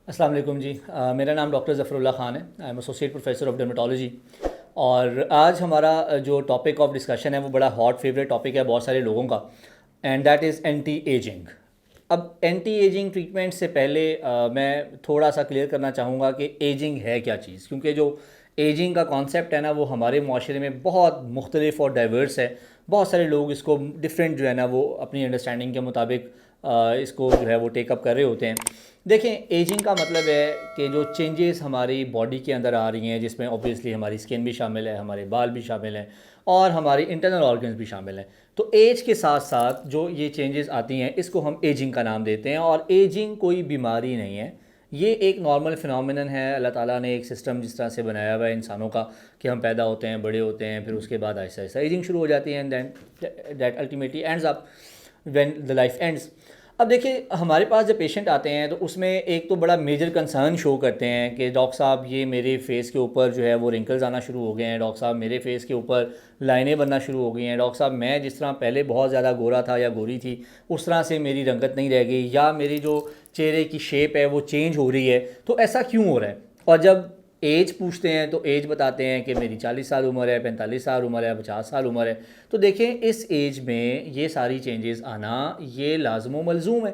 अस्सलाम वालेकुम जी। मेरा नाम डॉक्टर ज़फ़रुल्लाह ख़ान है। I am associate professor of dermatology. और आज हमारा जो टॉपिक ऑफ डिस्कशन है वो बड़ा हॉट फेवरेट टॉपिक है बहुत सारे लोगों का, and that is anti ageing. अब एंटी एजिंग ट्रीटमेंट से पहले मैं थोड़ा सा क्लियर करना चाहूँगा कि एजिंग है क्या चीज़, क्योंकि जो एजिंग का कॉन्सेप्ट है ना वो हमारे माशरे में बहुत मुख्तलिफ और डाइवर्स है। बहुत सारे लोग इसको डिफरेंट जो है ना वो अपनी अंडरस्टैंडिंग के मुताबिक इसको जो है वो टेकअप कर रहे होते हैं। देखें, एजिंग का मतलब है कि जो चेंजेस हमारी बॉडी के अंदर आ रही हैं, जिसमें ऑब्वियसली हमारी स्किन भी शामिल है, हमारे बाल भी शामिल हैं और हमारी इंटरनल ऑर्गन्स भी शामिल हैं। तो एज के साथ साथ जो ये चेंजेस आती हैं इसको हम एजिंग का नाम देते हैं। और एजिंग कोई बीमारी नहीं है, ये एक नॉर्मल फिनोमिनन है। अल्लाह ताला ने एक सिस्टम जिस तरह से बनाया हुआ है इंसानों का कि हम पैदा होते हैं, बड़े होते हैं, फिर उसके बाद आहिस्ता आहिस्ता एजिंग शुरू हो जाती है, and then that ultimately ends up when the life ends. अब देखिए, हमारे पास जब पेशेंट आते हैं तो उसमें एक तो बड़ा मेजर कंसर्न शो करते हैं कि डॉक्टर साहब ये मेरे फेस के ऊपर जो है वो रिंकल्स आना शुरू हो गए हैं, डॉक्टर साहब मेरे फेस के ऊपर लाइनें बनना शुरू हो गई हैं, डॉक्टर साहब मैं जिस तरह पहले बहुत ज़्यादा गोरा था या गोरी थी उस तरह से मेरी रंगत नहीं रह गई, या मेरी जो चेहरे की शेप है वो चेंज हो रही है। तो ऐसा क्यों हो रहा है? और जब एज पूछते हैं तो एज बताते हैं कि मेरी 40 साल उम्र है, 45 साल उम्र है, 50 साल उम्र है। तो देखें, इस एज में ये सारी चेंजेस आना ये लाज़िम व मलज़ूम है।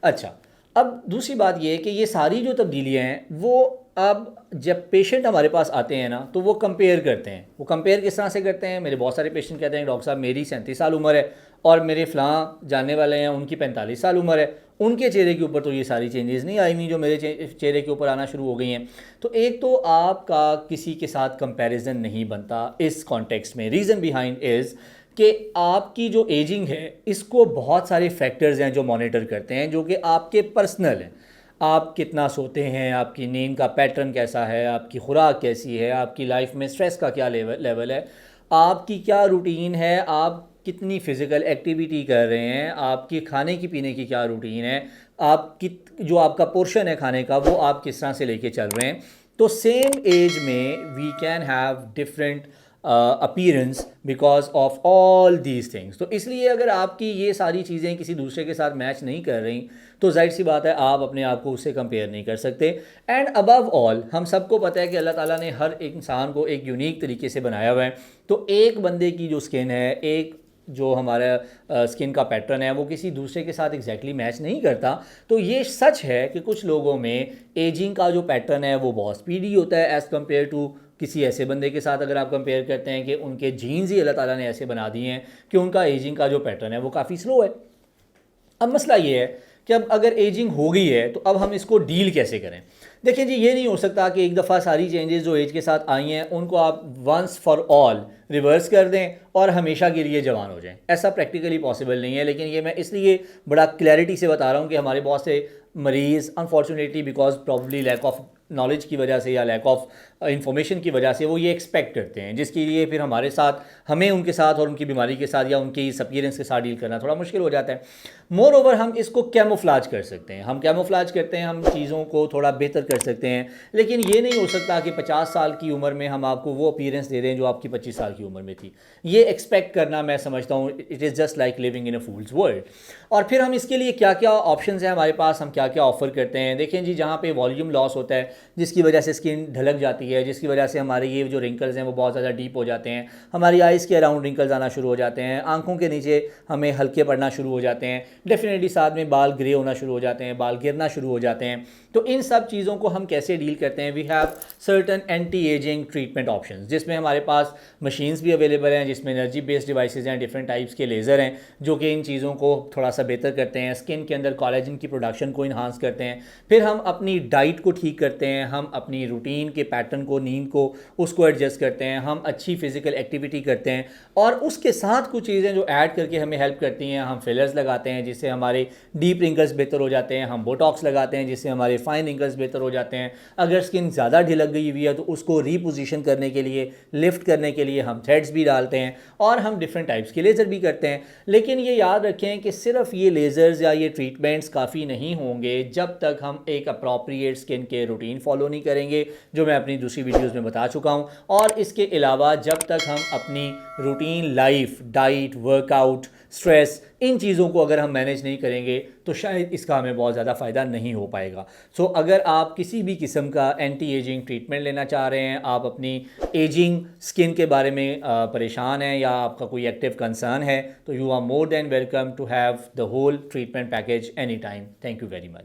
अच्छा, अब दूसरी बात ये है कि ये सारी जो तब्दीलियाँ हैं वो अब जब पेशेंट हमारे पास आते हैं ना तो वो कंपेयर करते हैं। वो कंपेयर किस तरह से करते हैं? मेरे बहुत सारे पेशेंट कहते हैं डॉक्टर साहब मेरी 37 साल उम्र है और मेरे फ़लाँ जानने वाले हैं उनकी 45 साल उम्र है, उनके चेहरे के ऊपर तो ये सारी चेंजेस नहीं आई हुई जो मेरे चेहरे के ऊपर आना शुरू हो गई हैं। तो एक तो आपका किसी के साथ कंपैरिजन नहीं बनता इस कॉन्टेक्स्ट में। रीज़न बिहाइंड इज़ कि आपकी जो एजिंग है इसको बहुत सारे फैक्टर्स हैं जो मॉनिटर करते हैं, जो कि आपके पर्सनल हैं। आप कितना सोते हैं, आपकी नींद का पैटर्न कैसा है, आपकी खुराक कैसी है, आपकी लाइफ में स्ट्रेस का क्या लेवल है, आपकी क्या रूटीन है, आप कितनी फ़िज़िकल एक्टिविटी कर रहे हैं, आपकी खाने की पीने की क्या रूटीन है, आप कित जो आपका पोर्शन है खाने का वो आप किस तरह से लेके चल रहे हैं। तो सेम एज में we can have different appearance because of all these things. तो इसलिए अगर आपकी ये सारी चीज़ें किसी दूसरे के साथ मैच नहीं कर रही तो जाहिर सी बात है आप अपने आप को उससे कंपेयर नहीं कर सकते। एंड अबव ऑल हम सबको पता है कि अल्लाह ताला ने हर एक इंसान को एक यूनिक तरीके से बनाया हुआ है। तो एक बंदे की जो स्किन है, एक जो हमारा स्किन का पैटर्न है वो किसी दूसरे के साथ एग्जैक्टली मैच नहीं करता। तो ये सच है कि कुछ लोगों में एजिंग का जो पैटर्न है वो बहुत स्पीडी होता है एज़ कम्पेयर टू किसी ऐसे बंदे के साथ। अगर आप कंपेयर करते हैं कि उनके जीन्स ही अल्लाह ताला ने ऐसे बना दिए हैं कि उनका एजिंग का जो पैटर्न है वो काफ़ी स्लो है। अब मसला ये है कि अब अगर एजिंग हो गई है तो अब हम इसको डील कैसे करें? देखिए जी, ये नहीं हो सकता कि एक दफ़ा सारी चेंजेस जो एज के साथ आई हैं उनको आप वंस फॉर ऑल रिवर्स कर दें और हमेशा के लिए जवान हो जाएं। ऐसा प्रैक्टिकली पॉसिबल नहीं है, लेकिन ये मैं इसलिए बड़ा क्लैरिटी से बता रहा हूँ कि हमारे बहुत से मरीज़ unfortunately because probably lack of knowledge की वजह से या लैक ऑफ इंफॉर्मेशन की वजह से वो ये एक्सपेक्ट करते हैं, जिसके लिए फिर हमारे साथ हमें उनके साथ और उनकी बीमारी के साथ या उनकी इस अपीयरेंस के साथ डील करना थोड़ा मुश्किल हो जाता है। मोर ओवर हम इसको कैमोफ्लाज कर सकते हैं, हम कैमोफ्लाज करते हैं, हम चीज़ों को थोड़ा बेहतर कर सकते हैं। लेकिन ये नहीं हो सकता कि 50 साल की उम्र में हम आपको वो अपीयरेंस दे दें जो आपकी 25 साल की उम्र में थी। ये एक्सपेक्ट करना मैं समझता हूँ it is just like living in a fools world. और फिर हम इसके लिए क्या क्या ऑप्शंस हैं हमारे पास, हम क्या क्या ऑफ़र करते हैं। देखें जी, जहाँ पे वॉल्यूम लॉस होता है जिसकी वजह से स्किन ढलक जाती है, जिसकी वजह से हमारे ये जो रिंकल्स हैं वो बहुत ज़्यादा डीप हो जाते हैं, हमारी आइज़ के अराउंड रिंकल्स आना शुरू हो जाते हैं, आंखों के नीचे हमें हल्के पड़ना शुरू हो जाते हैं, डेफिनेटली साथ में बाल ग्रे होना शुरू हो जाते हैं, बाल गिरना शुरू हो जाते हैं। तो इन सब चीज़ों को हम कैसे डील करते हैं? We have certain anti ageing treatment options, जिसमें हमारे पास मशीन्स भी अवेलेबल हैं, जिसमें एनर्जी बेस्ड डिवाइसेज हैं, डिफरेंट टाइप्स के लेज़र हैं जो कि इन चीज़ों को थोड़ा सा बेहतर करते हैं, स्किन के अंदर कोलेजन की प्रोडक्शन को इन्हांस करते हैं। फिर हम अपनी डाइट को ठीक करते हैं, हम अपनी रूटीन के पैटर्न को, नींद को, उसको एडजस्ट करते हैं, हम अच्छी फिजिकल एक्टिविटी करते हैं और उसके साथ कुछ चीज़ें जो ऐड करके हमें हेल्प करती हैं। हम फिलर्स लगाते हैं जिससे हमारे डीप रिंकल्स बेहतर हो जाते हैं, हम बोटॉक्स लगाते हैं जिससे हमारे फाइन रिंकल्स बेहतर हो जाते हैं। अगर स्किन ज़्यादा ढिलक गई हुई है तो उसको रीपोजिशन करने के लिए, लिफ्ट करने के लिए हम थ्रेड्स भी डालते हैं और हम डिफरेंट टाइप्स के लेज़र भी करते हैं। लेकिन ये याद रखें कि सिर्फ ये लेज़र्स या ये ट्रीटमेंट्स काफ़ी नहीं होंगे जब तक हम एक appropriate skin care routine follow नहीं करेंगे, जो मैं अपनी दूसरी वीडियोज़ में बता चुका हूँ। और इसके अलावा जब तक हम अपनी routine life, diet, workout stress, इन चीज़ों को अगर हम मैनेज नहीं करेंगे तो शायद इसका हमें बहुत ज़्यादा फ़ायदा नहीं हो पाएगा। सो अगर आप किसी भी किस्म का एंटी एजिंग ट्रीटमेंट लेना चाह रहे हैं, आप अपनी एजिंग स्किन के बारे में परेशान हैं या आपका कोई एक्टिव कंसर्न है, तो you are more than welcome to have the whole treatment package any time. Thank you very much.